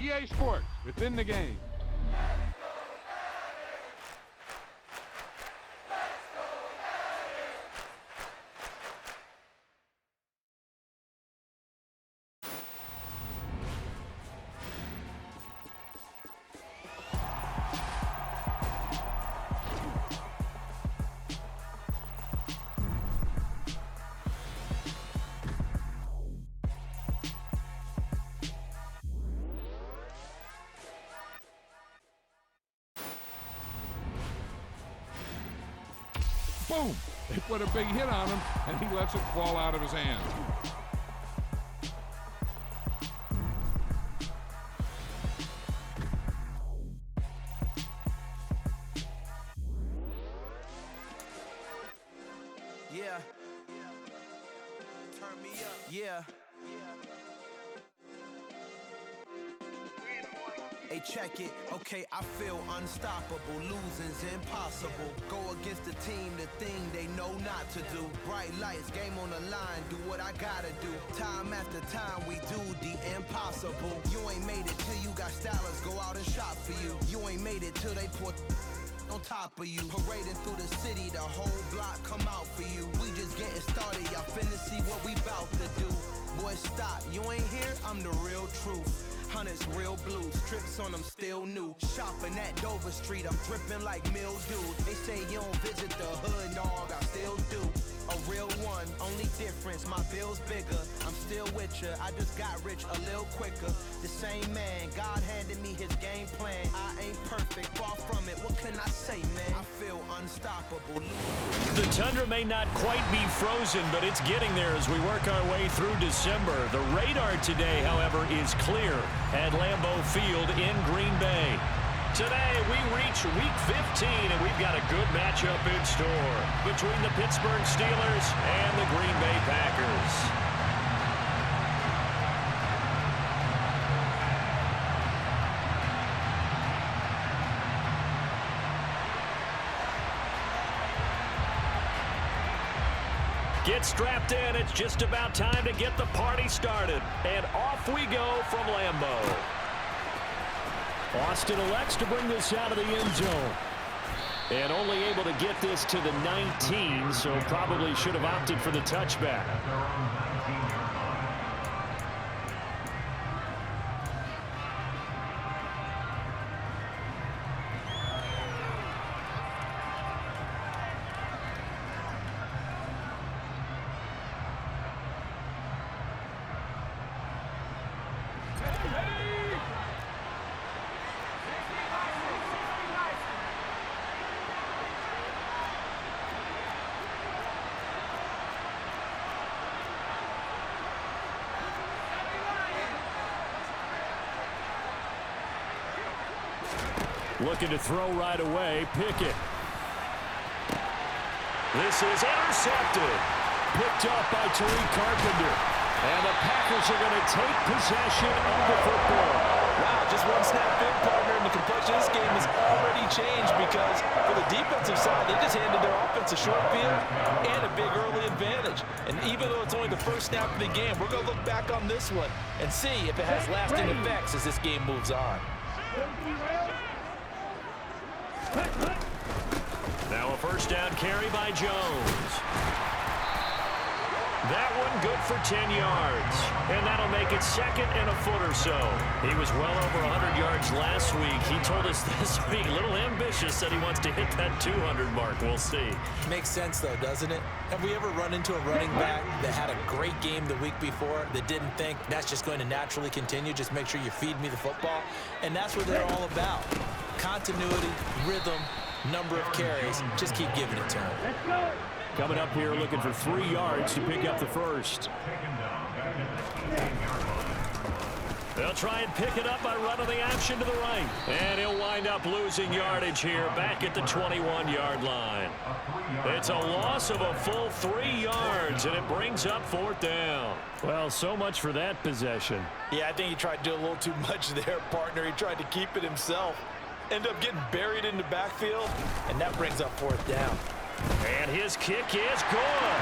EA Sports, within the game. Boom! They put a big hit on him, and he lets it fall out of his hand. Yeah. Turn me up. Yeah. Hey, check it. Okay, I feel unstoppable. Losing's impossible. Go against the team, the thing they know not to do. Bright lights, game on the line, do what I gotta do. Time after time, we do the impossible. You ain't made it till you got stylers go out and shop for you. You ain't made it till they put on top of you. Parading through the city, the whole block come out for you. We just getting started, y'all finna see what we bout to do. Boy, stop, you ain't here, I'm the real truth. Hunters, real blue, strips on them still new. Shopping at Dover Street, I'm dripping like mildew. They say you don't visit the hood, dog, I still do. A real one, only difference, my bill's bigger. I'm still with ya, I just got rich a little quicker. The same man, God handed me his game plan. I ain't perfect, far from it, what can I say, man? I feel unstoppable. The tundra may not quite be frozen, but it's getting there as we work our way through December. The radar today, however, is clear at Lambeau Field in Green Bay. Today, we reach Week 15, and we've got a good matchup in store between the Pittsburgh Steelers and the Green Bay Packers. Get strapped in. It's just about time to get the party started. And off we go from Lambeau. Austin elects to bring this out of the end zone. And only able to get this to the 19, so probably should have opted for the touchback. Looking to throw right away. Pickett. This is intercepted. Picked up by Tariq Carpenter. And the Packers are going to take possession of the football. Wow, just one snap big, partner, and the complexion of this game has already changed because for the defensive side, they just handed their offense a short field and a big early advantage. And even though it's only the first snap of the game, we're going to look back on this one and see if it has lasting effects as this game moves on. Now a first down carry by Jones. That one good for 10 yards. And that'll make it second and a foot or so. He was well over 100 yards last week. He told us this week, a little ambitious, said he wants to hit that 200 mark. We'll see. Makes sense, though, doesn't it? Have we ever run into a running back that had a great game the week before that didn't think that's just going to naturally continue? Just make sure you feed me the football. And that's what they're all about. Continuity, rhythm, number of carries. Just keep giving it to him. Let's go. Coming up here looking for 3 yards to pick up the first. They'll try and pick it up by running the action to the right. And he'll wind up losing yardage here back at the 21-yard line. It's a loss of a full 3 yards, and it brings up fourth down. Well, so much for that possession. Yeah, I think he tried to do a little too much there, partner. He tried to keep it himself. End up getting buried in the backfield, and that brings up fourth down. And his kick is good.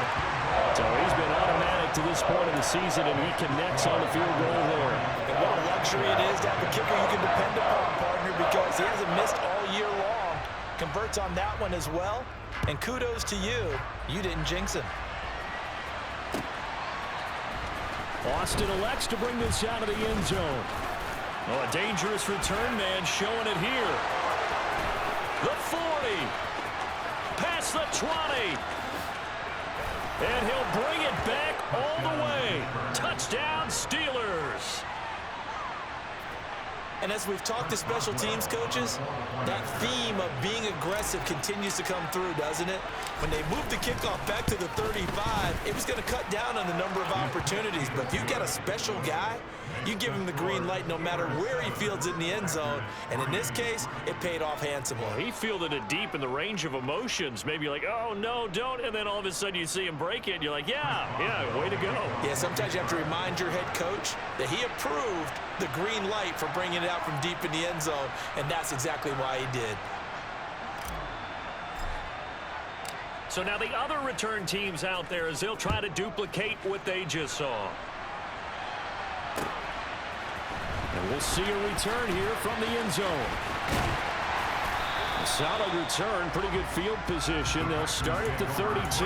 So he's been automatic to this point of the season, and he connects on the field goal there. And what a luxury it is to have a kicker you can depend upon, partner, because he hasn't missed all year long. Converts on that one as well, and kudos to you. You didn't jinx him. Austin elects to bring this out of the end zone. Oh, a dangerous return man showing it here. The 40. Past the 20. And he'll bring it back all the way. Touchdown, Steelers. And as we've talked to special teams coaches, that theme of being aggressive continues to come through, doesn't it? When they moved the kickoff back to the 35, it was going to cut down on the number of opportunities. But if you've got a special guy, you give him the green light no matter where he fields it in the end zone. And in this case, it paid off handsomely. Well, he fielded it deep in the range of emotions. Maybe like, oh, no, don't. And then all of a sudden you see him break it, and you're like, yeah, way to go. Yeah, sometimes you have to remind your head coach that he approved the green light for bringing it out from deep in the end zone, and that's exactly why he did. So now the other return teams out there as they'll try to duplicate what they just saw. And we'll see a return here from the end zone. A solid return, pretty good field position. They'll start at the 32.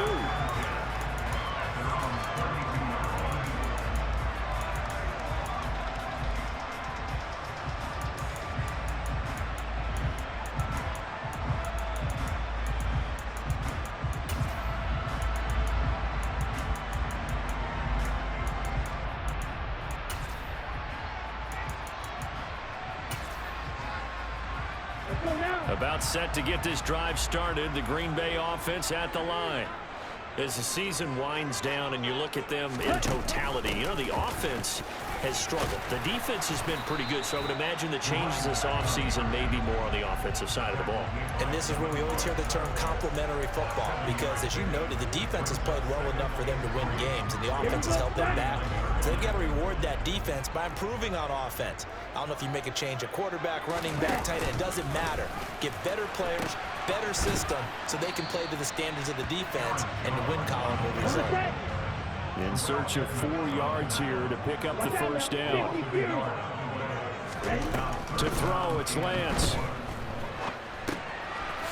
About set to get this drive started. The Green Bay offense at the line. As the season winds down and you look at them in totality, you know, the offense has struggled. The defense has been pretty good, so I would imagine the changes this offseason may be more on the offensive side of the ball. And this is where we always hear the term complementary football, because as you noted, the defense has played well enough for them to win games, and the offense has held them back. So they've got to reward that defense by improving on offense. I don't know if you make a change at quarterback, running back, tight end, it doesn't matter. Get better players, better system, so they can play to the standards of the defense, and the win column will result. In search of 4 yards here to pick up the first down. To throw, it's Lance.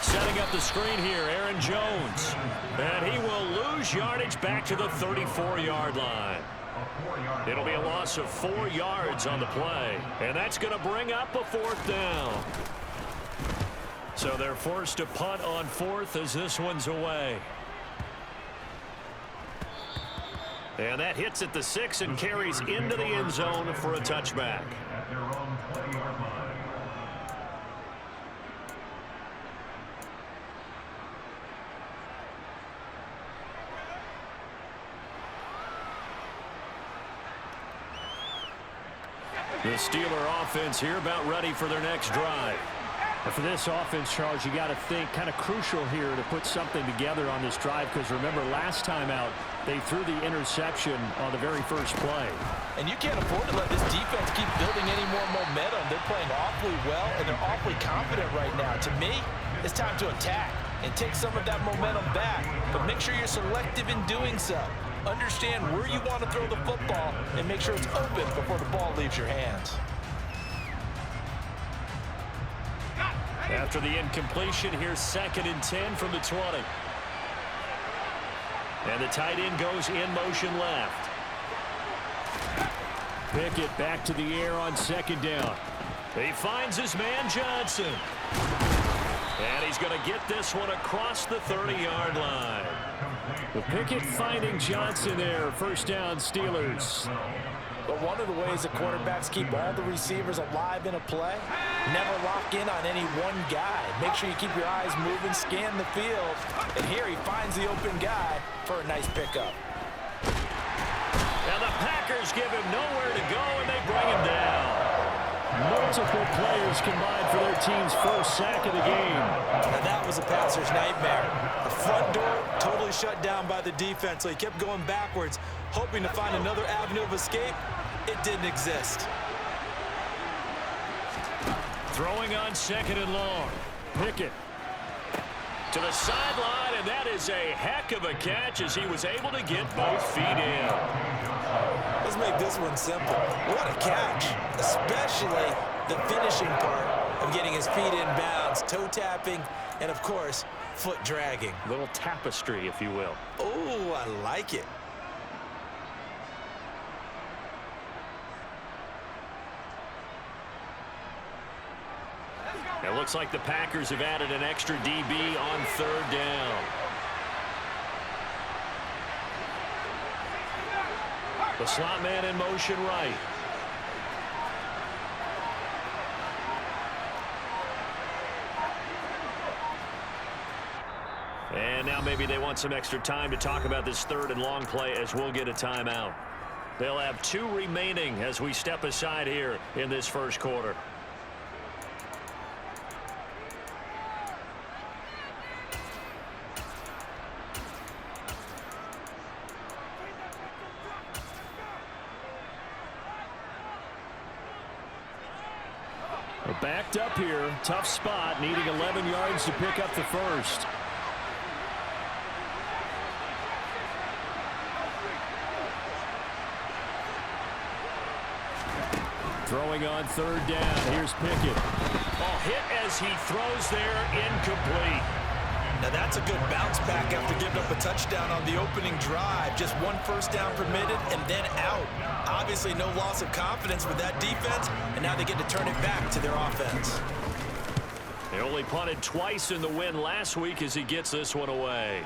Setting up the screen here, Aaron Jones. And he will lose yardage back to the 34-yard line. It'll be a loss of 4 yards on the play. And that's going to bring up a 4th down. So they're forced to punt on 4th as this one's away. And that hits at the 6 and carries into the end zone for a touchback. The Steeler offense here about ready for their next drive. For this offense, Charles, you got to think kind of crucial here to put something together on this drive, because remember last time out they threw the interception on the very first play. And you can't afford to let this defense keep building any more momentum. They're playing awfully well, and they're awfully confident right now. To me, it's time to attack and take some of that momentum back, but make sure you're selective in doing so. Understand where you want to throw the football and make sure it's open before the ball leaves your hands. After the incompletion, here's 2nd and 10 from the 20. And the tight end goes in motion left. Pickett back to the air on 2nd down. He finds his man Johnson. And he's going to get this one across the 30-yard line. With Pickett finding Johnson there. 1st down, Steelers. But one of the ways that quarterbacks keep all the receivers alive in a play, never lock in on any one guy. Make sure you keep your eyes moving, scan the field. And here he finds the open guy for a nice pickup. Now the Packers give him nowhere to go, and they bring him down. Multiple players combined for their team's first sack of the game. And that was a passer's nightmare. The front door totally shut down by the defense, so he kept going backwards, hoping to find another avenue of escape. It didn't exist. Throwing on 2nd and long. Pickett to the sideline, and that is a heck of a catch as he was able to get both feet in. make this one simple. What a catch, especially the finishing part of getting his feet in bounds, toe tapping, and of course, foot dragging. Little tapestry, if you will. Oh, I like it. It looks like the Packers have added an extra DB on third down. The slot man in motion right. And now maybe they want some extra time to talk about this third and long play as we'll get a timeout. They'll have 2 remaining as we step aside here in this first quarter. We're backed up here. Tough spot, needing 11 yards to pick up the first. Throwing on third down. Here's Pickett. Ball hit as he throws there, incomplete. Now that's a good bounce back after giving up a touchdown on the opening drive. Just 1 first down permitted and then out. Obviously no loss of confidence with that defense, and now they get to turn it back to their offense. They only punted twice in the win last week as he gets this one away.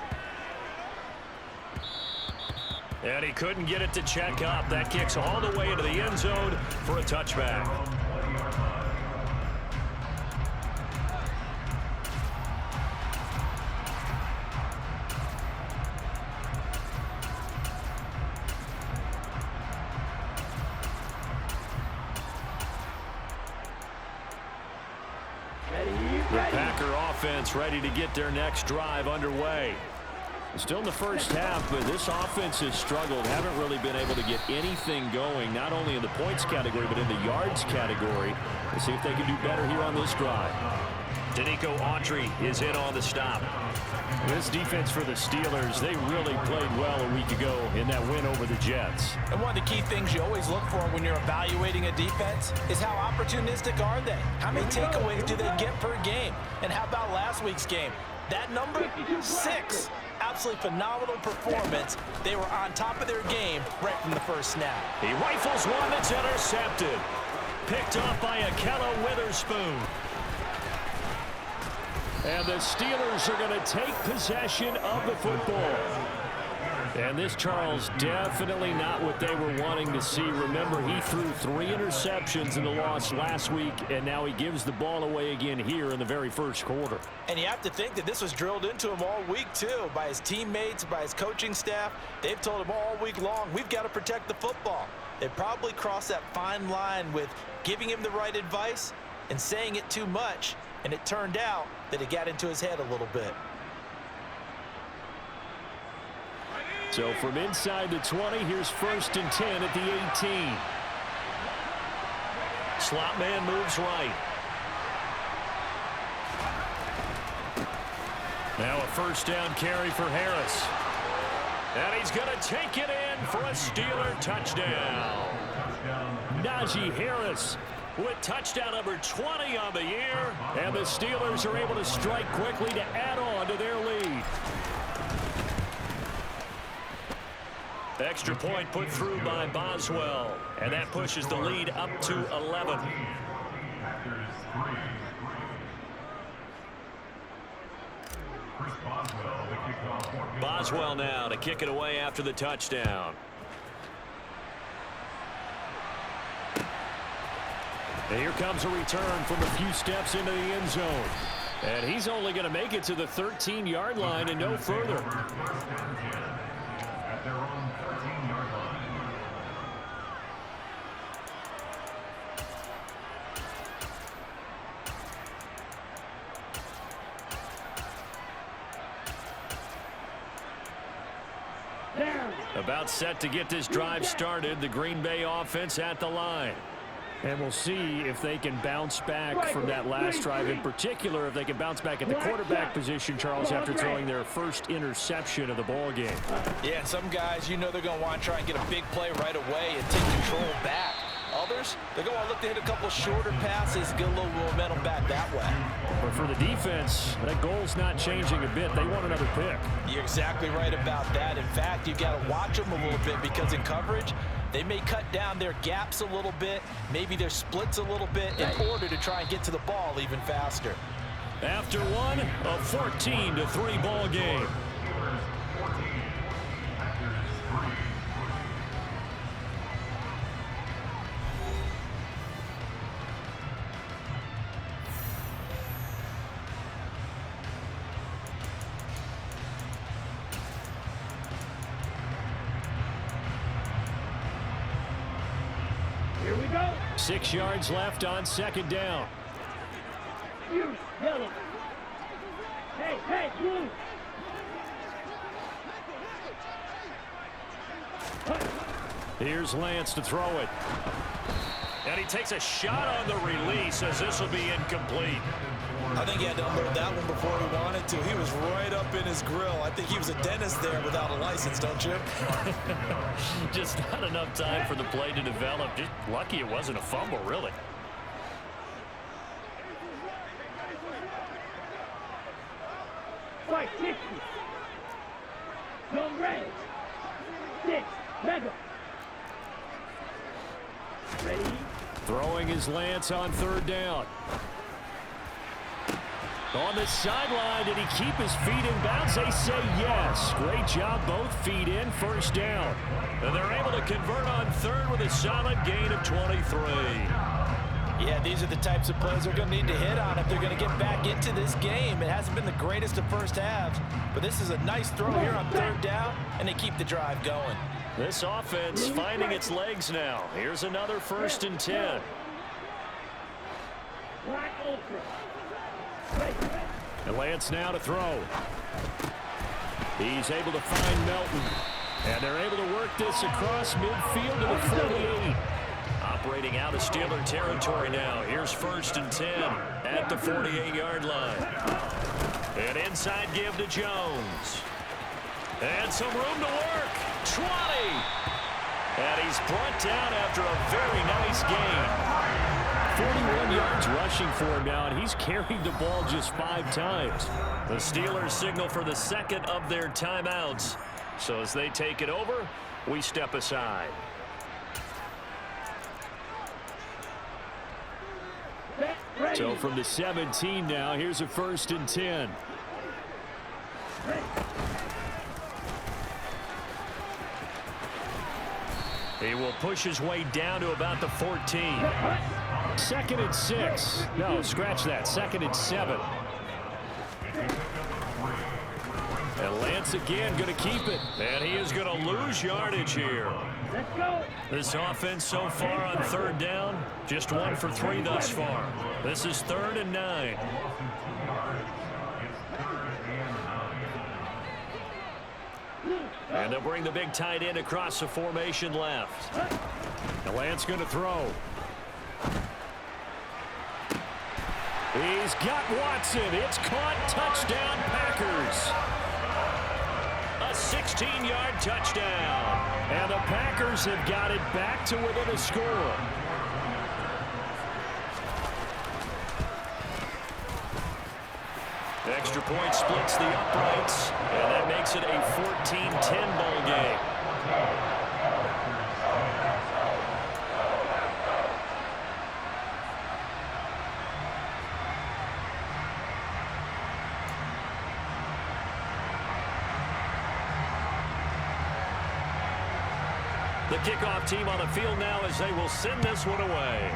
And he couldn't get it to check up. That kicks all the way into the end zone for a touchback. The Packer offense ready to get their next drive underway. Still in the first half, but this offense has struggled. Haven't really been able to get anything going, not only in the points category, but in the yards category. Let's see if they can do better here on this drive. Danico Autry is in on the stop. This defense for the Steelers, they really played well a week ago in that win over the Jets. And one of the key things you always look for when you're evaluating a defense is how opportunistic are they? How many takeaways do they get per game? And how about last week's game? That number, 6. Absolutely phenomenal performance. They were on top of their game right from the first snap. He rifles one that's intercepted. Picked off by Akella Witherspoon. And the Steelers are going to take possession of the football. And this, Charles, definitely not what they were wanting to see. Remember, he threw 3 interceptions in the loss last week, and now he gives the ball away again here in the very first quarter. And you have to think that this was drilled into him all week, too, by his teammates, by his coaching staff. They've told him all week long, we've got to protect the football. They probably crossed that fine line with giving him the right advice and saying it too much, and it turned out that it got into his head a little bit. So from inside the 20, here's 1st and 10 at the 18. Slot man moves right. Now a first down carry for Harris. And he's going to take it in for a Steeler touchdown. Najee Harris with touchdown number 20 on the year. And the Steelers are able to strike quickly to add on to their lead. Extra point put through by Boswell, and that pushes the lead up to 11. Boswell now to kick it away after the touchdown. And here comes a return from a few steps into the end zone. And he's only going to make it to the 13-yard line and no further. About set to get this drive started. The Green Bay offense at the line. And we'll see if they can bounce back from that last drive, in particular if they can bounce back at the quarterback position, Charles, after throwing their first interception of the ball game. Yeah, some guys, you know they're going to want to try and get a big play right away and take control back. Others, they're going to look to hit a couple shorter passes, get a little momentum back that way. But for the defense, that goal's not changing a bit. They want another pick. You're exactly right about that. In fact, you've got to watch them a little bit because in coverage, they may cut down their gaps a little bit, maybe their splits a little bit in order to try and get to the ball even faster. After one, a 14-3 ball game. Here we go. 6 yards left on second down. You, yellow. Hey, blue. Here's Lance to throw it. And he takes a shot on the release as this will be incomplete. I think he had to unload that one before he wanted to. He was right up in his grill. I think he was a dentist there without a license, don't you? Just not enough time for the play to develop. Just lucky it wasn't a fumble, really. Fight 60. Don't ready. 6. Mega. Ready? Throwing his Lance on third down. On the sideline, did he keep his feet in bounds? They say yes. Great job, both feet in, first down. And they're able to convert on third with a solid gain of 23. Yeah, these are the types of plays they're going to need to hit on if they're going to get back into this game. It hasn't been the greatest of first halves, but this is a nice throw here on third down, and they keep the drive going. This offense finding its legs now. Here's another 1st and 10. Black Ultra. And Lance now to throw. He's able to find Melton. And they're able to work this across midfield to the 48. Operating out of Steeler territory now. Here's 1st and 10 at the 48-yard line. An inside give to Jones. And some room to work. 20. And he's brought down after a very nice gain. 41 yards rushing for him now, and he's carried the ball just 5 times. The Steelers signal for the second of their timeouts. So as they take it over, we step aside. So from the 17 now, here's a 1st and 10. He will push his way down to about the 14. 2nd and 6. No, scratch that. 2nd and 7. And Lance again going to keep it. And he is going to lose yardage here. Let's go. This offense so far on third down, just 1 for 3 thus far. This is 3rd and 9. And they'll bring the big tight end across the formation left. And Lance going to throw. He's got Watson. It's caught. Touchdown, Packers. A 16-yard touchdown. And the Packers have got it back to within a score. Extra point splits the uprights, and that makes it a 14-10 ball game. The kickoff team on the field now as they will send this one away.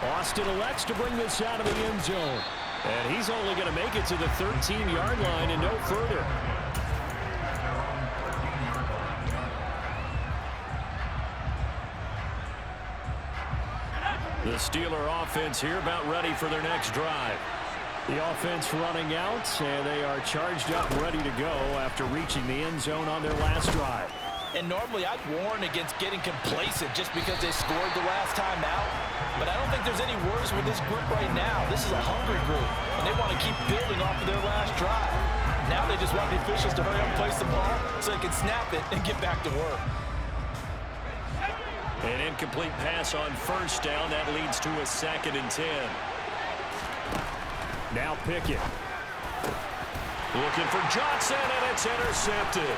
Austin elects to bring this out of the end zone. And he's only going to make it to the 13-yard line and no further. The Steeler offense here about ready for their next drive. The offense running out, and they are charged up ready to go after reaching the end zone on their last drive. And normally I'd warn against getting complacent just because they scored the last time out. But I don't think there's any worries with this group right now. This is a hungry group, and they want to keep building off of their last drive. Now they just want the officials to hurry up and place the ball so they can snap it and get back to work. An incomplete pass on first down. That leads to a 2nd and 10. Now Pickett. Looking for Johnson, and it's intercepted.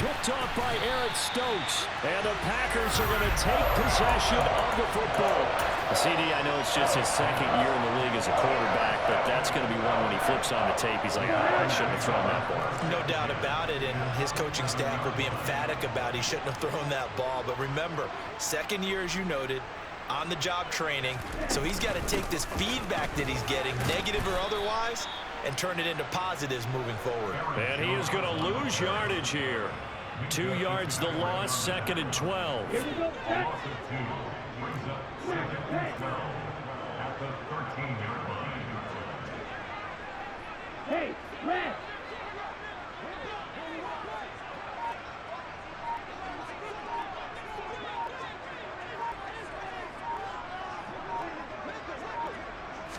Picked off by Eric Stokes. And the Packers are going to take possession of the football. CD, I know it's just his 2nd year in the league as a quarterback, but that's going to be one when he flips on the tape. He's like, I shouldn't have thrown that ball. No doubt about it, and his coaching staff will be emphatic about he shouldn't have thrown that ball. But remember, 2nd year, as you noted, on-the-job training. So he's got to take this feedback that he's getting, negative or otherwise, and turn it into positives moving forward. And he is going to lose yardage here. 2 yards the loss, 2nd and 12. Here we go. Set. Hey, red.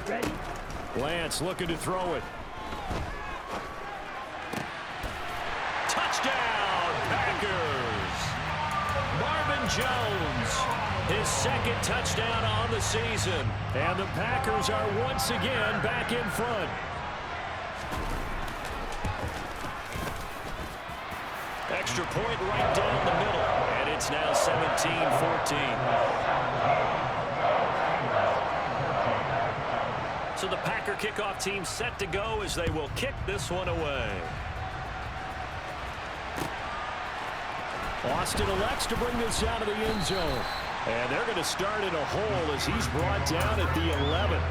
Ready? Lance looking to throw it. Touchdown, Packers! Marvin Jones, his 2nd touchdown on the season. And the Packers are once again back in front. Extra point right down the middle. And it's now 17-14. So the Packer kickoff team set to go as they will kick this one away. Austin elects to bring this out of the end zone. And they're going to start in a hole as he's brought down at the 11.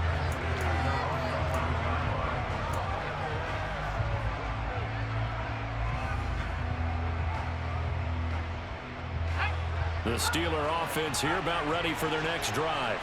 The Steeler offense here about ready for their next drive.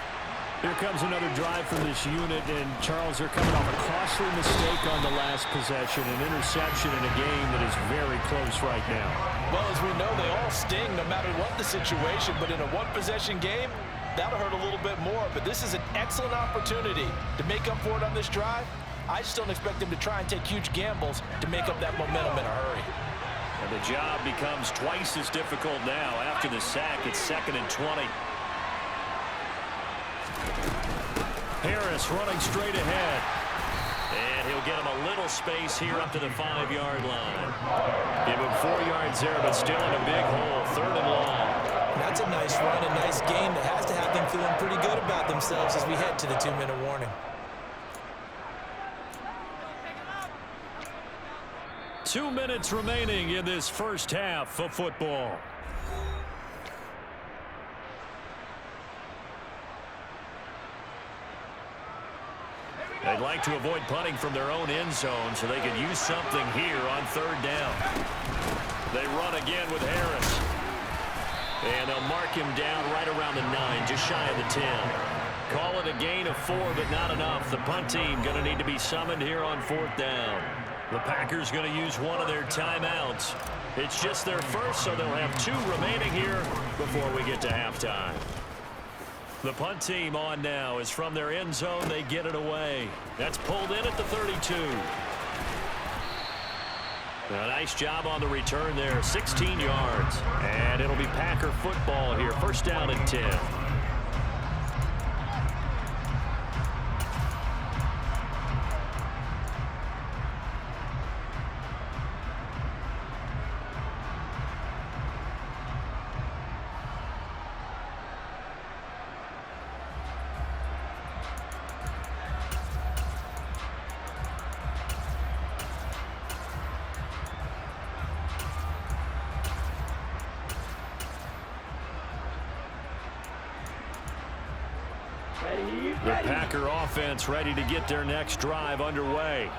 Here comes another drive from this unit, and Charles, they're coming off a costly mistake on the last possession, an interception in a game that is very close right now. Well, as we know, they all sting no matter what the situation, but in a one-possession game, that'll hurt a little bit more. But this is an excellent opportunity to make up for it on this drive. I just don't expect them to try and take huge gambles to make up that momentum in a hurry. And the job becomes twice as difficult now. After the sack, it's 2nd and 20. Harris running straight ahead. And he'll get him a little space here up to the 5-yard line. Give him 4 yards there, but still in a big hole. 3rd and long. That's a nice run, a nice game that has to have them feeling pretty good about themselves as we head to the 2-minute warning. Two minutes remaining in this first half of football. They'd like to avoid punting from their own end zone so they could use something here on 3rd down. They run again with Harris. And they'll mark him down right around the 9, just shy of the 10. Call it a gain of 4, but not enough. The punt team going to need to be summoned here on 4th down. The Packers going to use one of their timeouts. It's just their first, so they'll have 2 remaining here before we get to halftime. The punt team on now is from their end zone. They get it away. That's pulled in at the 32. A nice job on the return there. 16 yards. And it'll be Packer football here. 1st down and 10. The Packer offense ready to get their next drive underway.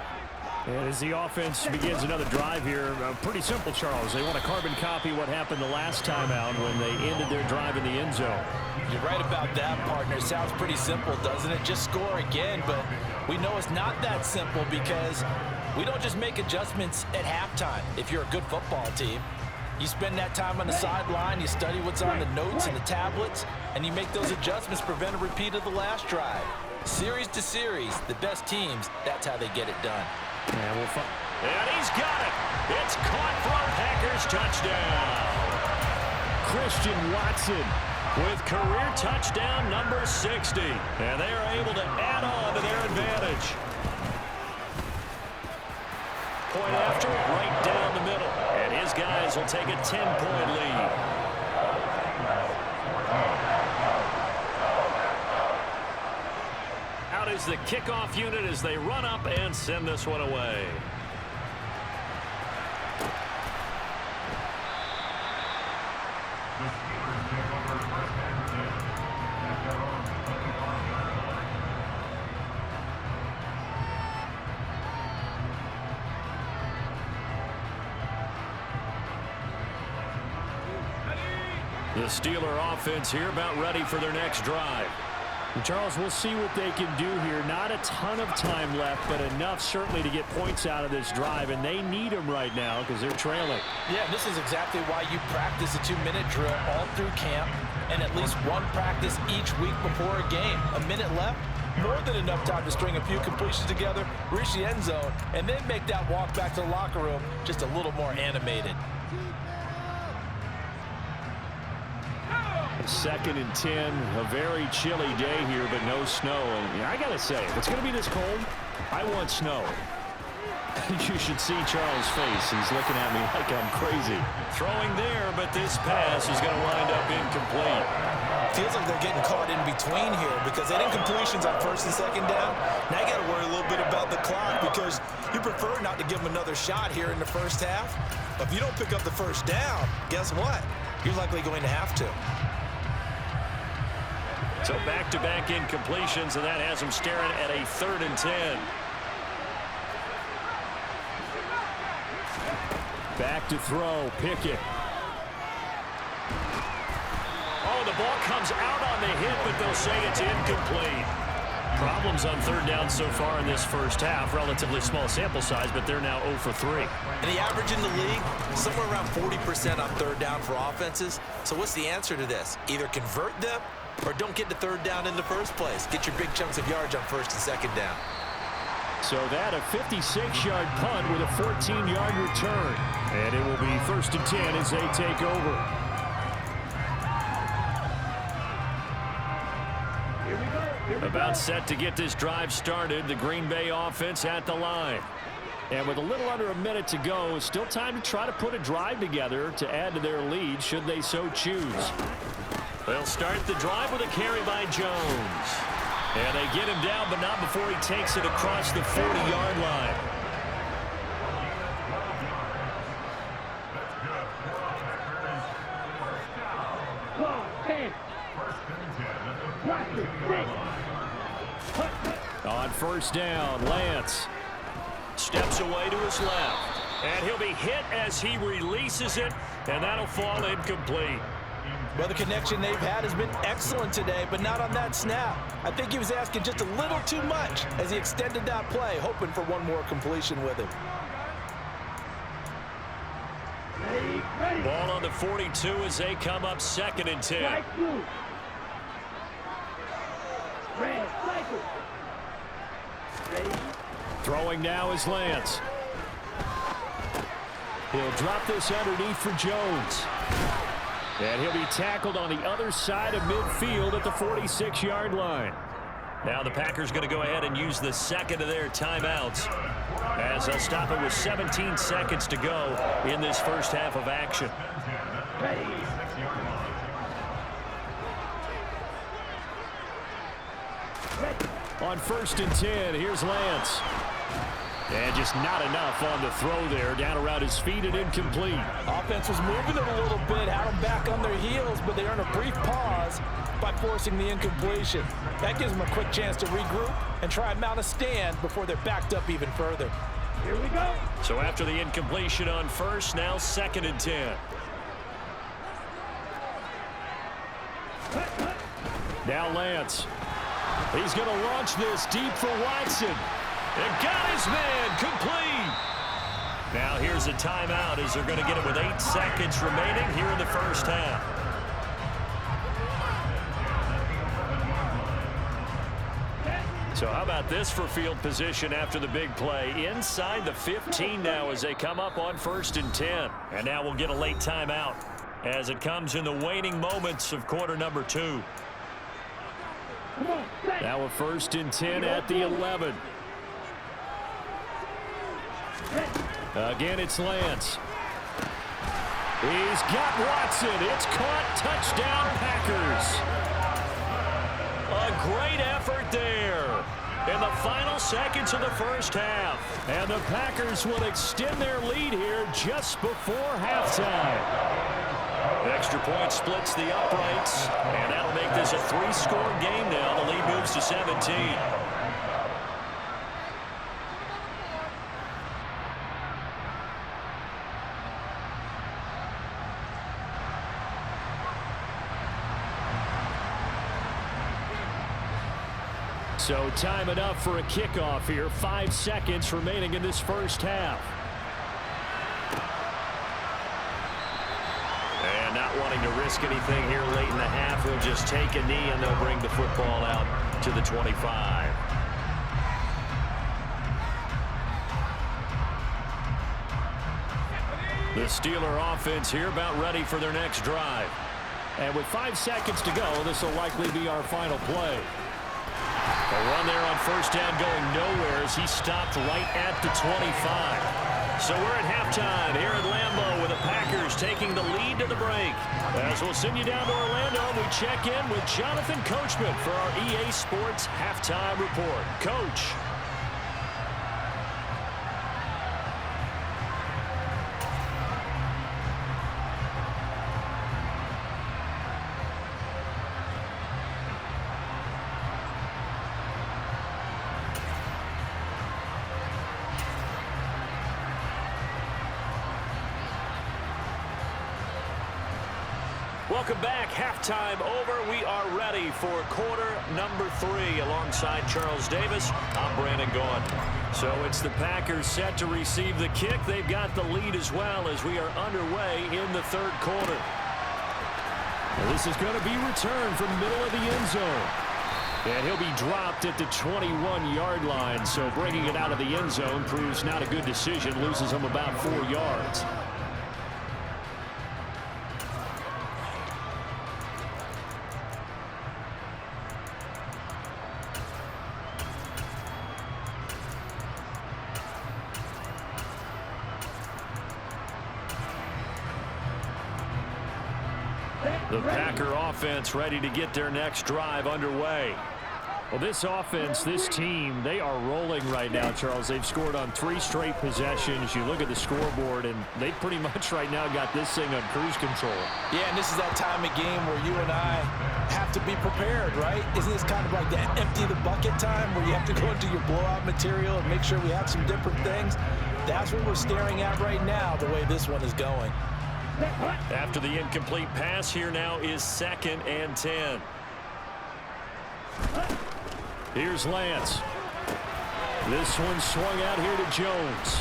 And as the offense begins another drive here, pretty simple, Charles. They want to carbon copy what happened the last time out when they ended their drive in the end zone. You're right about that, partner. Sounds pretty simple, doesn't it? Just score again, but we know it's not that simple because we don't just make adjustments at halftime if you're a good football team. You spend that time on the sideline, you study what's on the notes and the tablets, and you make those adjustments to prevent a repeat of the last drive. Series to series, the best teams, that's how they get it done. And he's got it. It's caught for a Packers touchdown. Christian Watson with career touchdown number 60. And they are able to add on to their advantage. Point after, right down the middle. And his guys will take a 10-point lead. Out is the kickoff unit as they run up and send this one away. The Steeler offense here about ready for their next drive. And Charles, we'll see what they can do here. Not a ton of time left, but enough certainly to get points out of this drive, and they need them right now because they're trailing. Yeah, this is exactly why you practice a 2-minute drill all through camp and at least one practice each week before a game. A minute left, more than enough time to string a few completions together, reach the end zone, and then make that walk back to the locker room just a little more animated. 2nd and 10, a very chilly day here, but no snow. And I got to say, if it's going to be this cold, I want snow. You should see Charles' face. He's looking at me like I'm crazy. Throwing there, but this pass is going to wind up incomplete. Feels like they're getting caught in between here because they didn't completions on 1st and 2nd down. Now you got to worry a little bit about the clock because you prefer not to give them another shot here in the first half. But if you don't pick up the first down, guess what? You're likely going to have to. So back-to-back incompletions, and that has them staring at a 3rd and 10. Back to throw, Pickett. Oh, the ball comes out on the hit, but they'll say it's incomplete. Problems on 3rd down so far in this first half. Relatively small sample size, but they're now 0 for 3. And the average in the league, somewhere around 40% on 3rd down for offenses. So what's the answer to this? Either convert them or don't get to 3rd down in the first place. Get your big chunks of yards on 1st and 2nd down. So that a 56-yard punt with a 14-yard return. And it will be 1st and 10 as they take over. About set to get this drive started. The Green Bay offense at the line. And with a little under a minute to go, still time to try to put a drive together to add to their lead should they so choose. They'll start the drive with a carry by Jones. And they get him down, but not before he takes it across the 40-yard line. On 1st down, Lance Steps away to his left. And he'll be hit as he releases it, and that'll fall incomplete. Well, the connection they've had has been excellent today, but not on that snap. I think he was asking just a little too much as he extended that play, hoping for one more completion with him. Ball on the 42 as they come up 2nd and 10. Throwing now is Lance. He'll drop this underneath for Jones. And he'll be tackled on the other side of midfield at the 46-yard line. Now the Packers going to go ahead and use the 2nd of their timeouts as they'll stop it with 17 seconds to go in this first half of action. On 1st and 10, here's Lance. And just not enough on the throw there. Down around his feet and incomplete. Offense was moving it a little bit, had them back on their heels, but they earn a brief pause by forcing the incompletion. That gives them a quick chance to regroup and try and mount a stand before they're backed up even further. Here we go. So after the incompletion on 1st, now 2nd and 10. Now Lance. He's going to launch this deep for Watson. And got his man complete. Now here's a timeout as they're going to get it with 8 seconds remaining here in the first half. So how about this for field position after the big play? Inside the 15 now as they come up on 1st and 10. And now we'll get a late timeout as it comes in the waning moments of quarter number 2. Now a 1st and 10 at the 11. Again, it's Lance. He's got Watson. It's caught. Touchdown, Packers. A great effort there in the final seconds of the first half. And the Packers will extend their lead here just before halftime. The extra point splits the uprights, and that'll make this a 3-score game now. The lead moves to 17. So time enough for a kickoff here. 5 seconds remaining in this first half. And not wanting to risk anything here late in the half, he'll just take a knee and they'll bring the football out to the 25. The Steeler offense here about ready for their next drive. And with 5 seconds to go, this will likely be our final play. A run there on 1st down going nowhere as he stopped right at the 25. So we're at halftime here at Lambeau with the Packers taking the lead to the break. As we'll send you down to Orlando, we check in with Jonathan Coachman for our EA Sports Halftime Report. Coach. Welcome back. Halftime over. We are ready for quarter number 3 alongside Charles Davis. I'm Brandon Gaughan. So it's the Packers set to receive the kick. They've got the lead as well as we are underway in the 3rd quarter. Well, this is going to be returned from the middle of the end zone. And he'll be dropped at the 21-yard line. So bringing it out of the end zone proves not a good decision. Loses him about 4 yards. The Packer offense ready to get their next drive underway. Well, this offense, this team, they are rolling right now, Charles. They've scored on 3 straight possessions. You look at the scoreboard, and they pretty much right now got this thing on cruise control. Yeah, and this is that time of game where you and I have to be prepared, right? Isn't this kind of like that empty the bucket time where you have to go into your blowout material and make sure we have some different things? That's what we're staring at right now, the way this one is going. After the incomplete pass, here now is 2nd and 10. Here's Lance. This one swung out here to Jones.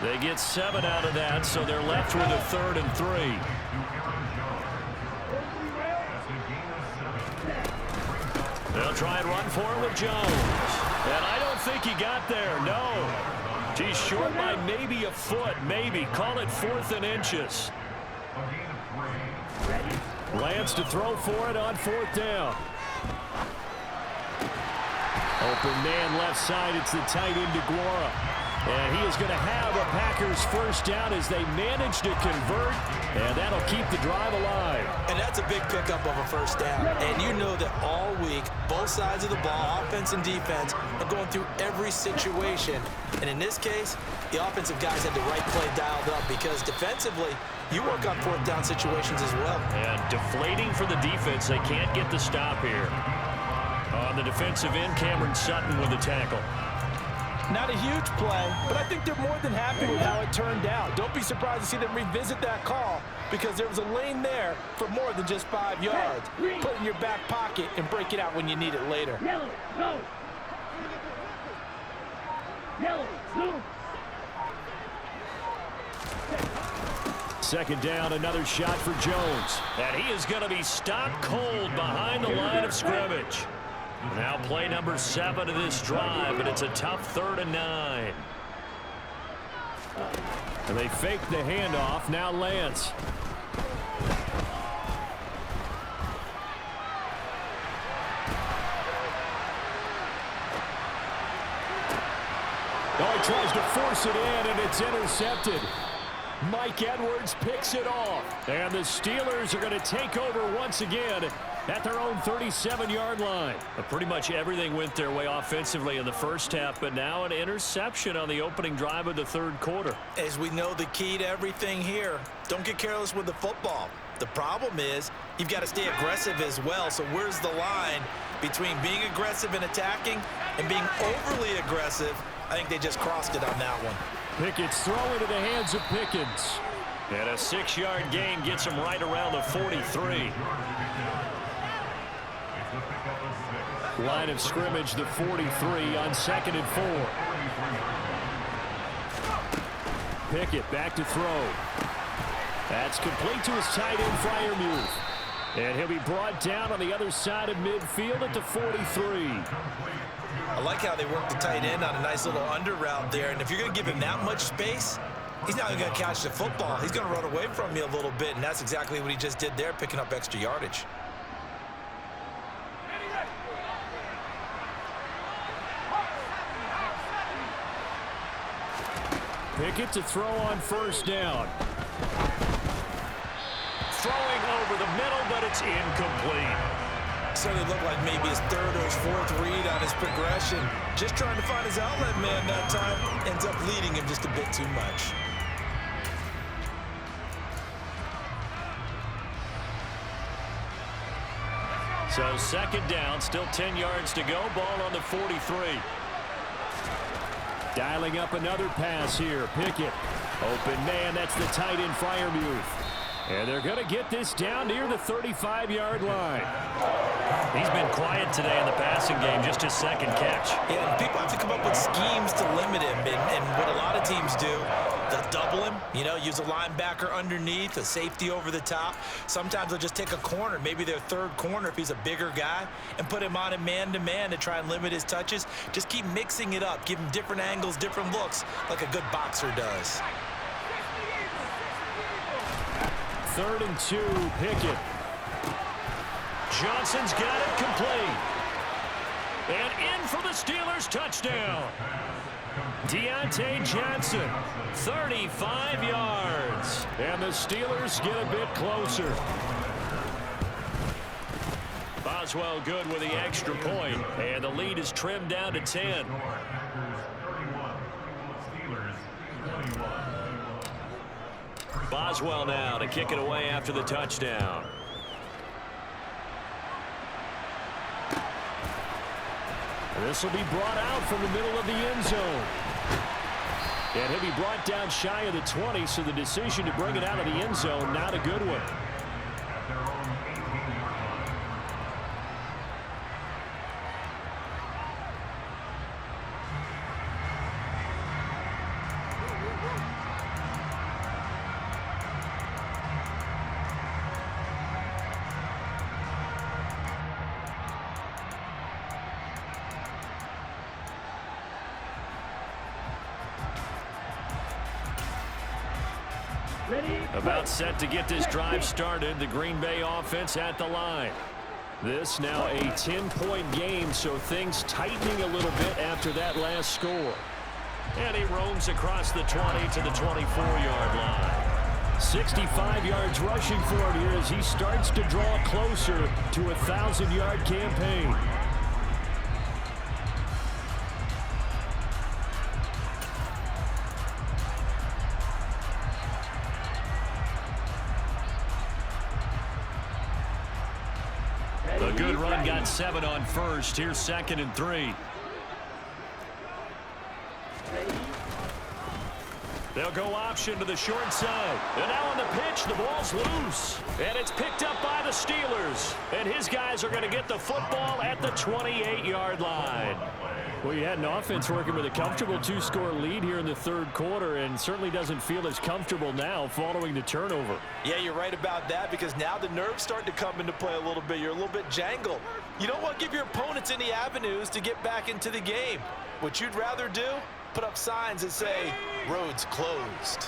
They get 7 out of that, so they're left with a 3rd and 3. They'll try and run for it with Jones. And I don't think he got there, no. He's short by maybe a foot, maybe. Call it 4th and inches. Lance to throw for it on 4th down. Open man left side. It's the tight end DeGuara. And he is going to have a Packers 1st down as they manage to convert. And that'll keep the drive alive. And that's a big pickup of a 1st down. And you know that all week, both sides of the ball, offense and defense, are going through every situation. And in this case, the offensive guys had the right play dialed up because defensively, you work on 4th down situations as well. And deflating for the defense. They can't get the stop here. On the defensive end, Cameron Sutton with the tackle. Not a huge play, but I think they're more than happy with how it turned out. Don't be surprised to see them revisit that call because there was a lane there for more than just 5 yards. Put it in your back pocket and break it out when you need it later. Yellow, go. Yellow, blue. second down, another shot for Jones. And he is going to be stopped cold behind the line of scrimmage. Now play number 7 of this drive, and it's a tough 3rd and 9. And they fake the handoff. Now Lance. Oh, he tries to force it in, and it's intercepted. Mike Edwards picks it off. And the Steelers are going to take over once again at their own 37-yard line. Pretty much everything went their way offensively in the first half, but now an interception on the opening drive of the 3rd quarter. As we know, the key to everything here, don't get careless with the football. The problem is you've got to stay aggressive as well. So where's the line between being aggressive and attacking and being overly aggressive? I think they just crossed it on that one. Pickett's throw into the hands of Pickens. And a 6-yard gain gets him right around the 43. Line of scrimmage, the 43 on 2nd and 4. Pickett back to throw. That's complete to his tight end, Freiermuth. And he'll be brought down on the other side of midfield at the 43. I like how they work the tight end on a nice little under route there. And if you're going to give him that much space, he's not even going to catch the football. He's going to run away from you a little bit, and that's exactly what he just did there, picking up extra yardage. Pickett to throw on 1st down. Throwing over the middle, but it's incomplete. Certainly looked like maybe his 3rd or his 4th read on his progression. Just trying to find his outlet man that time. Ends up leading him just a bit too much. So 2nd down, still 10 yards to go. Ball on the 43. Dialing up another pass here. Pickett. Open man, that's the tight end, Freiermuth. And they're going to get this down near the 35-yard line. He's been quiet today in the passing game, just his 2nd catch. Yeah, and people have to come up with schemes to limit him. And what a lot of teams do, they'll double him, use a linebacker underneath, a safety over the top. Sometimes they'll just take a corner, maybe their 3rd corner if he's a bigger guy, and put him on a man-to-man to try and limit his touches. Just keep mixing it up, give him different angles, different looks, like a good boxer does. 3rd and 2, Pickett. Johnson's got it complete. And in for the Steelers touchdown. Deontay Johnson, 35 yards. And the Steelers get a bit closer. Boswell good with the extra point, and the lead is trimmed down to 10. Boswell now to kick it away after the touchdown. This will be brought out from the middle of the end zone. And he'll be brought down shy of the 20, so the decision to bring it out of the end zone, not a good one. About set to get this drive started. The Green Bay offense at the line. This now a 10-point game, so things tightening a little bit after that last score. And he roams across the 20 to the 24-yard line. 65 yards rushing for him here as he starts to draw closer to a 1,000-yard campaign. A good run got 7 on 1st. Here's 2nd and 3. They'll go option to the short side. And now on the pitch, the ball's loose. And it's picked up by the Steelers. And his guys are going to get the football at the 28-yard line. Well, you had an offense working with a comfortable 2-score lead here in the third quarter, and certainly doesn't feel as comfortable now following the turnover. Yeah, you're right about that, because now the nerves start to come into play a little bit. You're a little bit jangled. You don't want to give your opponents any avenues to get back into the game. What you'd rather do, put up signs that say, roads closed.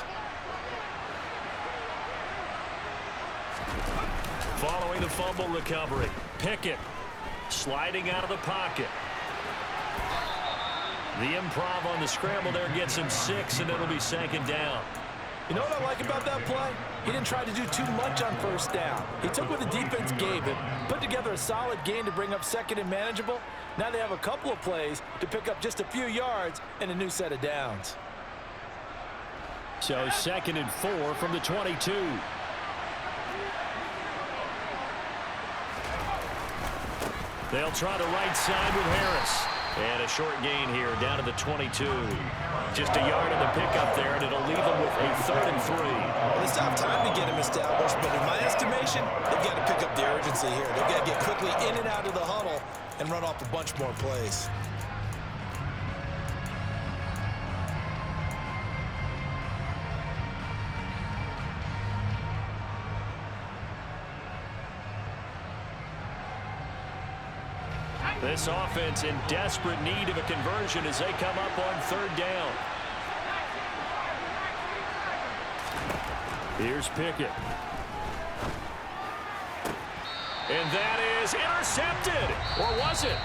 Following the fumble recovery, Pickett sliding out of the pocket. The improv on the scramble there gets him 6, and it'll be 2nd down. You know what I like about that play? He didn't try to do too much on first down. He took what the defense gave him, put together a solid gain to bring up 2nd and manageable. Now they have a couple of plays to pick up just a few yards and a new set of downs. So 2nd and 4 from the 22. They'll try the right side with Harris. And a short gain here down to the 22. Just a yard in the pickup there, and it'll leave them with a 3rd and 3. Well, it's not time to get him established, but in my estimation, they've got to pick up the urgency here. They've got to get quickly in and out of the huddle and run off a bunch more plays. This offense in desperate need of a conversion as they come up on 3rd down. Here's Pickett. And that is intercepted. Or was it?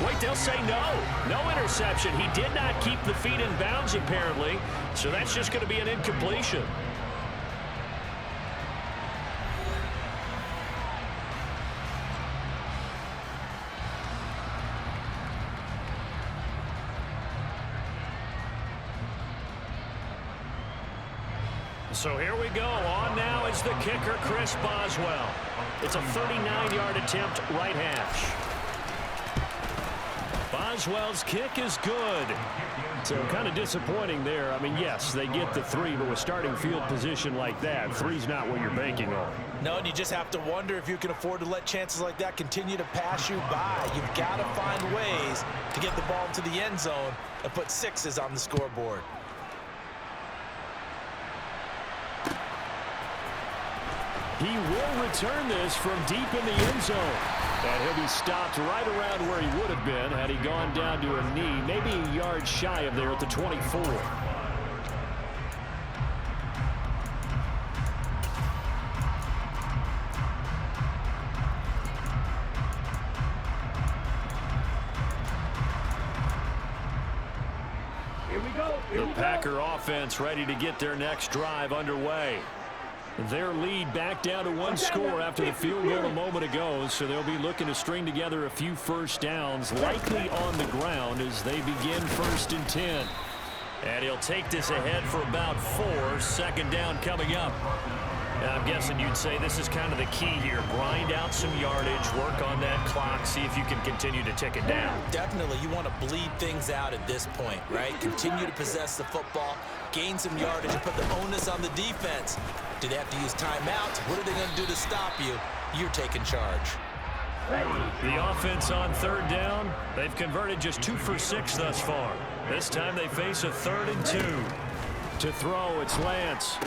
Wait, they'll say no. No interception. He did not keep the feet in bounds, apparently. So that's just going to be an incompletion. So here we go. On now is the kicker, Chris Boswell. It's a 39-yard attempt, right hash. Boswell's kick is good. So kind of disappointing there. I mean, yes, they get the 3, but with starting field position like that, 3's not what you're banking on. No, and you just have to wonder if you can afford to let chances like that continue to pass you by. You've got to find ways to get the ball into the end zone and put 6s on the scoreboard. He will return this from deep in the end zone. And he'll be stopped right around where he would have been had he gone down to a knee, maybe a yard shy of there at the 24. Here we go. Here The we Packer go. offense ready to get their next drive underway. Their lead back down to 1 score after the field goal a moment ago, so they'll be looking to string together a few first downs, likely on the ground as they begin 1st and 10. And he'll take this ahead for about 4. 2nd down coming up. And I'm guessing you'd say this is kind of the key here. Grind out some yardage, work on that clock, see if you can continue to tick it down. Definitely, you want to bleed things out at this point, right? Continue to possess the football, gain some yardage, and put the onus on the defense. Do they have to use timeouts? What are they going to do to stop you? You're taking charge. The offense on 3rd down, they've converted just 2 for 6 thus far. This time they face a 3rd and 2. To throw, it's Lance.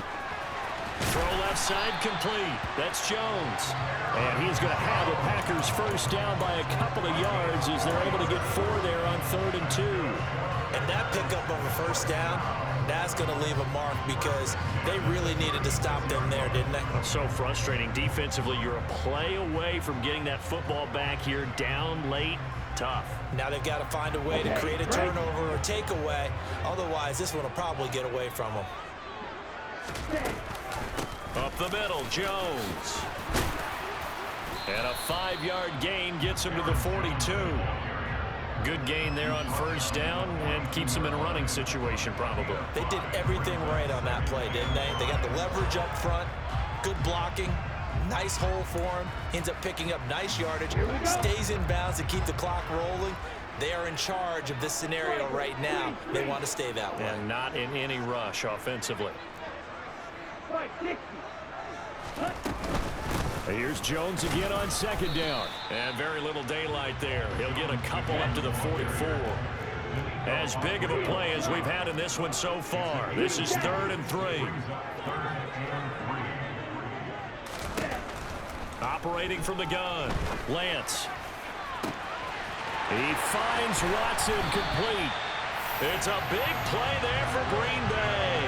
Throw left side complete. That's Jones. And he's going to have the Packers first down by a couple of yards as they're able to get 4 there on 3rd and 2. And that pickup of a first down, that's going to leave a mark because they really needed to stop them there, didn't they? So frustrating. Defensively, you're a play away from getting that football back here. Down late, tough. Now they've got to find a way to create a turnover or takeaway. Otherwise, this one will probably get away from them. Up the middle, Jones. And a 5-yard gain gets him to the 42. Good gain there on first down and keeps him in a running situation probably. They did everything right on that play, didn't they? They got the leverage up front, good blocking, nice hole for him, ends up picking up nice yardage, stays in bounds to keep the clock rolling. They are in charge of this scenario right now. They want to stay that way. And not in any rush offensively. Here's Jones again on 2nd down. And very little daylight there. He'll get a couple up to the 44. As big of a play as we've had in this one so far. This is 3rd and 3. Operating from the gun, Lance. He finds Watson complete. It's a big play there for Green Bay.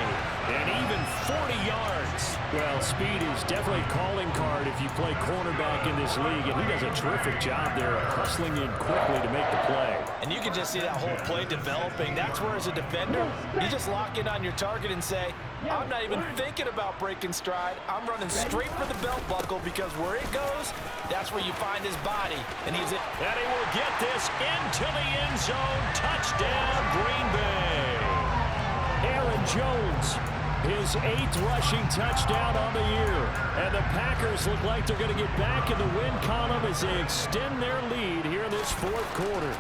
And even 40 yards. Well, speed is definitely a calling card if you play cornerback in this league, and he does a terrific job there of hustling in quickly to make the play. And you can just see that whole play developing. That's where, as a defender, you just lock in on your target and say, I'm not even thinking about breaking stride. I'm running straight for the belt buckle, because where it goes, that's where you find his body. And he's in. And he will get this into the end zone. Touchdown, Green Bay. Aaron Jones, his 8th rushing touchdown on the year. And the Packers look like they're going to get back in the win column as they extend their lead here in this 4th quarter.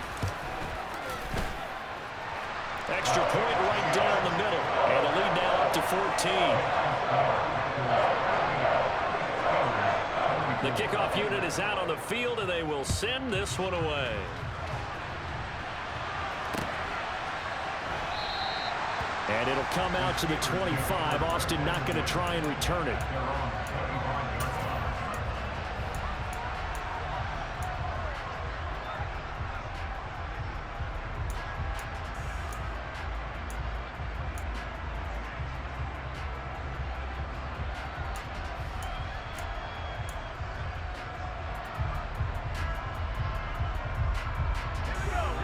Extra point right down the middle. And the lead now up to 14. The kickoff unit is out on the field, and they will send this one away. And it'll come out to the 25. Austin not going to try and return it.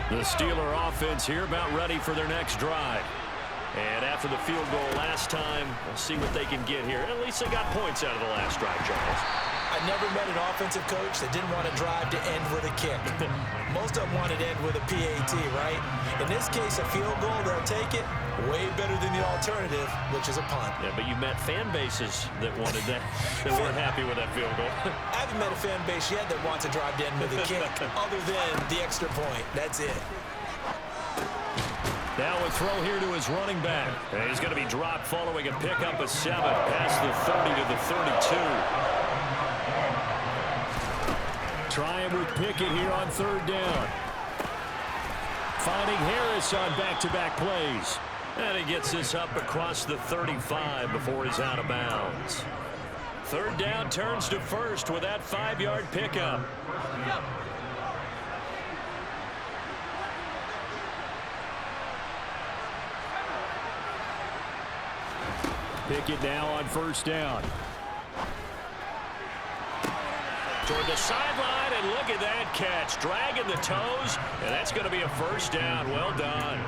The Steeler offense here about ready for their next drive. And after the field goal last time, we'll see what they can get here. At least they got points out of the last drive, Charles. I never met an offensive coach that didn't want a drive to end with a kick. Most of them wanted to end with a PAT, right? In this case, a field goal, they'll take it. Way better than the alternative, which is a punt. Yeah, but you met fan bases that wanted that, that weren't happy with that field goal. I haven't met a fan base yet that wants a drive to end with a kick, other than the extra point. That's it. Now a throw here to his running back. And he's going to be dropped following a pickup of 7 past the 30 to the 32. Trying with Pickett here on 3rd down. Finding Harris on back-to-back plays. And he gets this up across the 35 before he's out of bounds. 3rd down turns to 1st with that 5-yard pickup. Pickett now on 1st down. Toward the sideline, and look at that catch. Dragging the toes, and that's going to be a 1st down. Well done.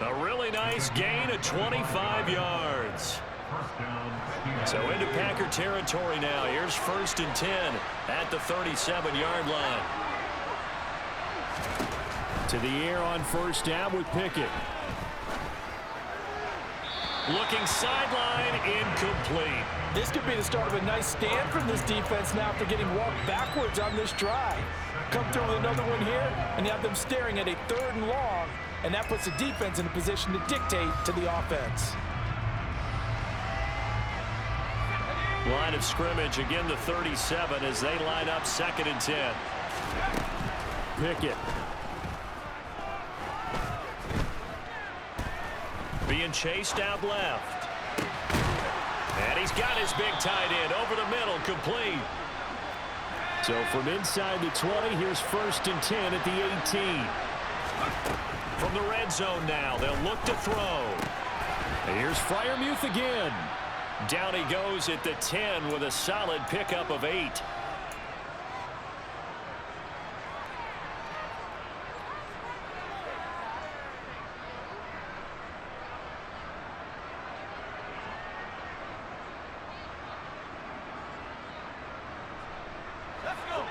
A really nice gain of 25 yards. So into Packer territory now. Here's 1st and 10 at the 37-yard line. To the air on 1st down with Pickett. Looking sideline, incomplete. This could be the start of a nice stand from this defense now after getting walked backwards on this drive. Come through with another one here, and you have them staring at a 3rd and long, and that puts the defense in a position to dictate to the offense. Line of scrimmage, again the 37 as they line up 2nd and 10. Pickett. Being chased out left. And he's got his big tight end over the middle, complete. So from inside the 20, here's 1st and 10 at the 18. From the red zone now, they'll look to throw. Here's Freiermuth again. Down he goes at the 10 with a solid pickup of 8.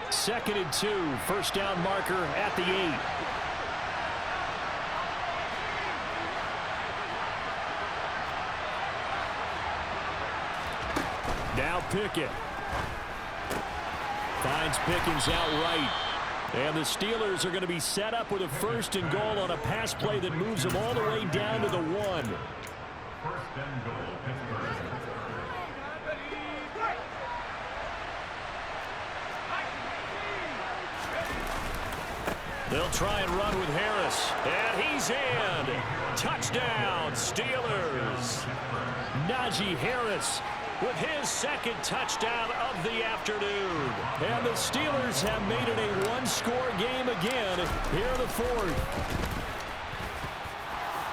Second and 2, 1st down marker at the 8. Now Pickett. Finds Pickens outright. And the Steelers are going to be set up with a 1st and goal on a pass play that moves them all the way down to the 1. 1st and goal, Pittsburgh. They'll try and run with Harris. And he's in. Touchdown, Steelers. Najee Harris with his second touchdown of the afternoon. And the Steelers have made it a one-score game again here in the fourth.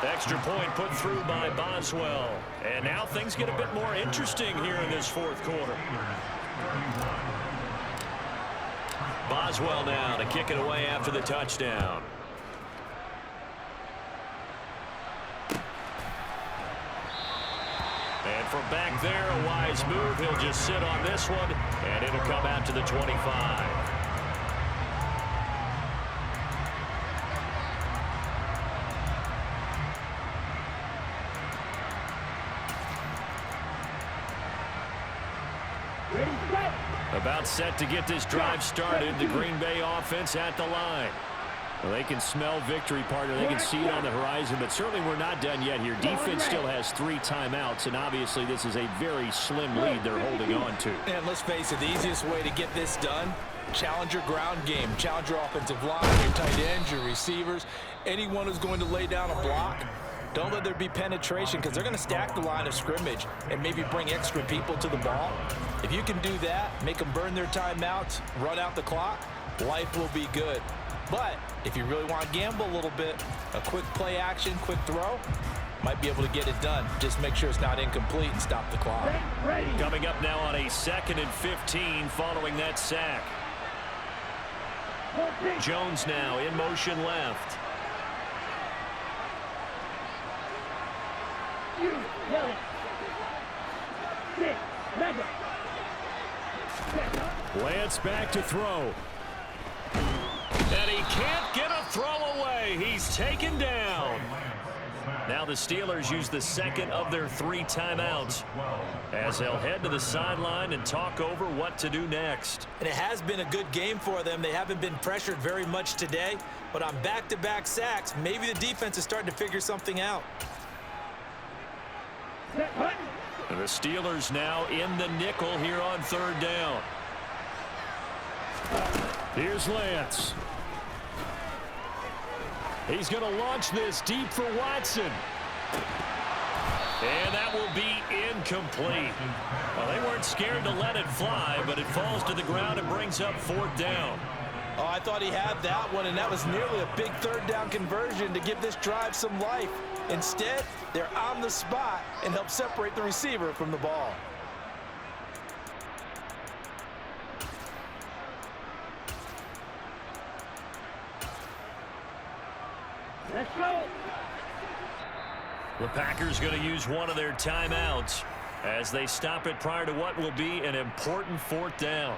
Extra point put through by Boswell. And now things get a bit more interesting here in this fourth quarter. Boswell now to kick it away after the touchdown. And from back there, a wise move. He'll just sit on this one, and it'll come out to the 25. About set to get this drive started. The Green Bay offense at the line. Well, they can smell victory, partner. They can see it on the horizon, but certainly we're not done yet here. Defense still has 3 timeouts, and obviously this is a very slim lead they're holding on to. And let's face it, the easiest way to get this done, challenge your ground game. Challenge your offensive line, your tight ends, your receivers, anyone who's going to lay down a block. Don't let there be penetration because they're going to stack the line of scrimmage and maybe bring extra people to the ball. If you can do that, make them burn their timeouts, run out the clock, life will be good. But if you really want to gamble a little bit, a quick play action, quick throw, might be able to get it done. Just make sure it's not incomplete and stop the clock. Coming up now on a 2nd and 15 following that sack. Jones now in motion left. Lance back to throw. And he can't get a throw away. He's taken down. Now the Steelers use the second of their 3 timeouts as they'll head to the sideline and talk over what to do next. And it has been a good game for them. They haven't been pressured very much today, but on back-to-back sacks, maybe the defense is starting to figure something out. And the Steelers now in the nickel here on 3rd down. Here's Lance. He's going to launch this deep for Watson. And that will be incomplete. Well, they weren't scared to let it fly, but it falls to the ground and brings up 4th down. Oh, I thought he had that one, and that was nearly a big 3rd down conversion to give this drive some life. Instead, they're on the spot and help separate the receiver from the ball. Let's go. The Packers going to use one of their timeouts as they stop it prior to what will be an important 4th down.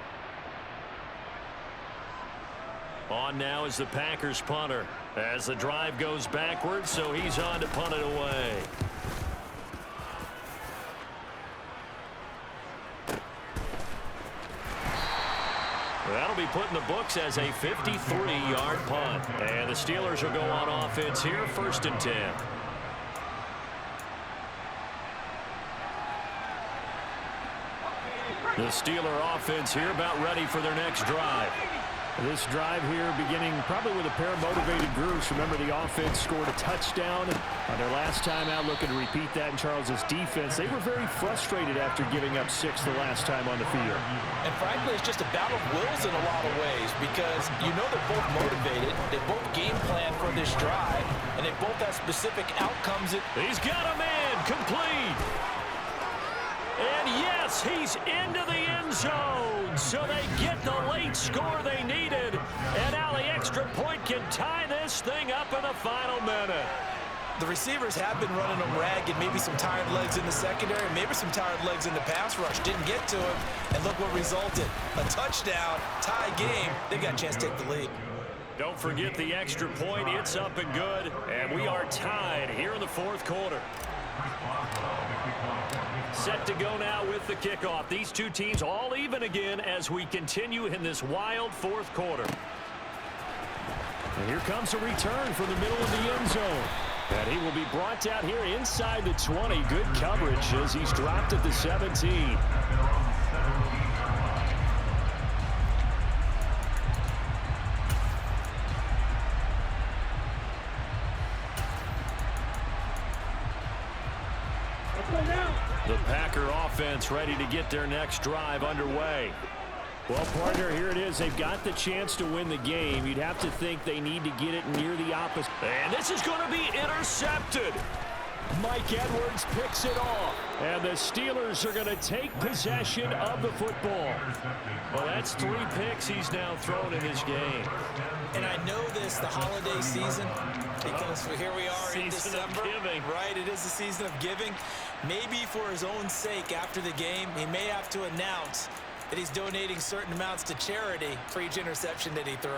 On now is the Packers punter as the drive goes backwards, so he's on to punt it away. That'll be put in the books as a 53-yard punt. And the Steelers will go on offense here, 1st and 10. The Steeler offense here about ready for their next drive. This drive here beginning probably with a pair of motivated groups. Remember, the offense scored a touchdown on their last time out, looking to repeat that in Charles' defense. They were very frustrated after giving up 6 the last time on the field. And frankly, it's just a battle of wills in a lot of ways because you know they're both motivated. They both game plan for this drive, and they both have specific outcomes. He's got a man complete. And yes, he's into the end zone. So they get the late score they needed. And now the extra point can tie this thing up in the final minute. The receivers have been running them ragged, maybe some tired legs in the secondary, maybe some tired legs in the pass rush. Didn't get to him, and look what resulted. A touchdown, tie game. They've got a chance to take the lead. Don't forget the extra point. It's up and good. And we are tied here in the 4th quarter. Set to go now with the kickoff. These two teams all even again as we continue in this wild 4th quarter. And here comes a return from the middle of the end zone. And he will be brought down here inside the 20. Good coverage as he's dropped at the 17. Packer offense ready to get their next drive underway. Well, partner, here it is. They've got the chance to win the game. You'd have to think they need to get it near the opposite. And this is going to be intercepted. Mike Edwards picks it off. And the Steelers are going to take possession of the football. Well, that's 3 picks he's now thrown in this game. And I know this, the holiday season, because here we are in December. Right, it is the season of giving. Maybe for his own sake after the game, he may have to announce that he's donating certain amounts to charity for each interception that he threw.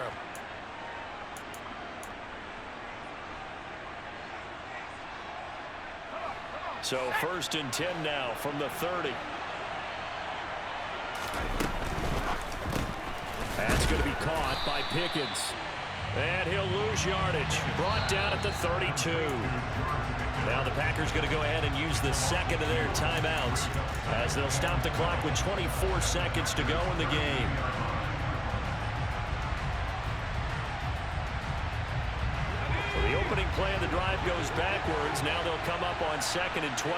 So 1st and 10 now from the 30. That's going to be caught by Pickens. And he'll lose yardage. Brought down at the 32. Now the Packers going to go ahead and use the second of their timeouts as they'll stop the clock with 24 seconds to go in the game. Well, the opening play of the drive goes backwards. Now they'll come up on 2nd and 12.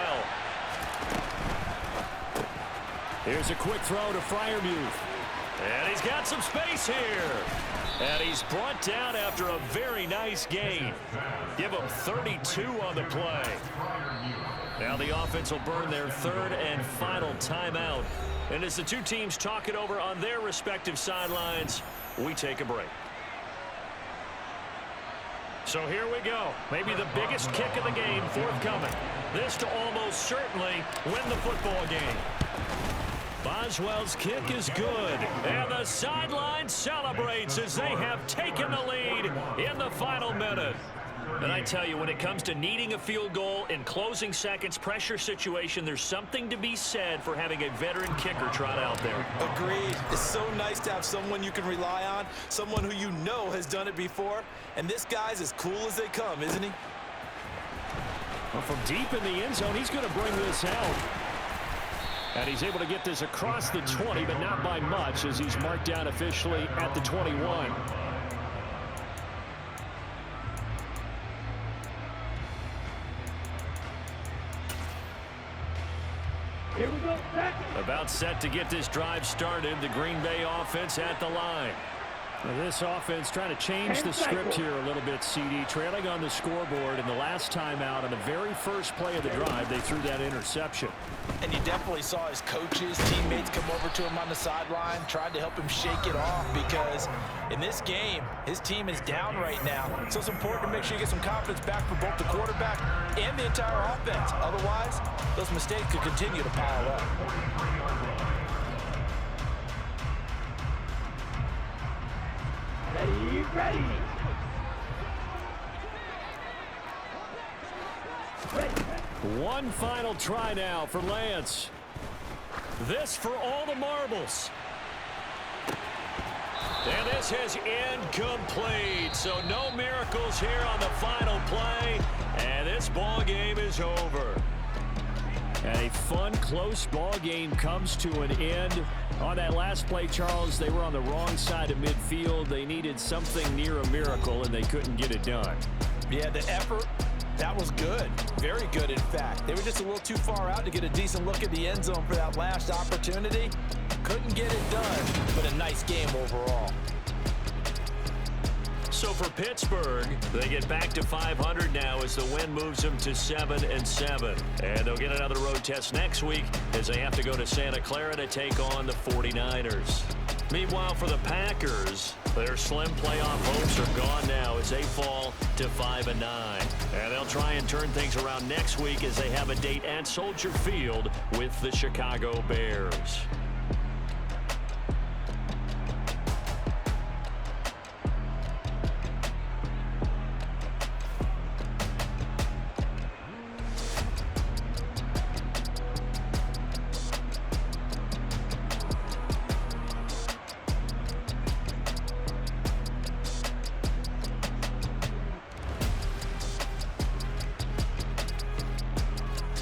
Here's a quick throw to Freiermuth. And he's got some space here. And he's brought down after a very nice gain. Give him 32 on the play. Now the offense will burn their 3rd and final timeout. And as the two teams talk it over on their respective sidelines, we take a break. So here we go. Maybe the biggest kick of the game forthcoming. This to almost certainly win the football game. Boswell's kick is good. And the sideline celebrates as they have taken the lead in the final minute. And I tell you, when it comes to needing a field goal in closing seconds, pressure situation, there's something to be said for having a veteran kicker trot out there. Agreed. It's so nice to have someone you can rely on, someone who you know has done it before. And this guy's as cool as they come, isn't he? Well, from deep in the end zone, he's going to bring this out. And he's able to get this across the 20, but not by much, as he's marked down officially at the 21. Here we go, back. About set to get this drive started, the Green Bay offense at the line. Well, this offense trying to change the script here a little bit, CD. Trailing on the scoreboard, and the last time out on the very first play of the drive, they threw that interception. And you definitely saw his coaches, teammates come over to him on the sideline, tried to help him shake it off, because in this game, his team is down right now. So it's important to make sure you get some confidence back for both the quarterback and the entire offense. Otherwise, those mistakes could continue to pile up. Ready. One final try now for Lance. This for all the marbles. And this is incomplete. So no miracles here on the final play. And this ball game is over. And a fun, close ball game comes to an end. On that last play, Charles, they were on the wrong side of midfield. They needed something near a miracle, and they couldn't get it done. Yeah, the effort, that was good. Very good, in fact. They were just a little too far out to get a decent look at the end zone for that last opportunity. Couldn't get it done, but a nice game overall. So for Pittsburgh, they get back to 500 now as the win moves them to 7-7. And they'll get another road test next week as they have to go to Santa Clara to take on the 49ers. Meanwhile, for the Packers, their slim playoff hopes are gone now as they fall to 5-9. And they'll try and turn things around next week as they have a date at Soldier Field with the Chicago Bears.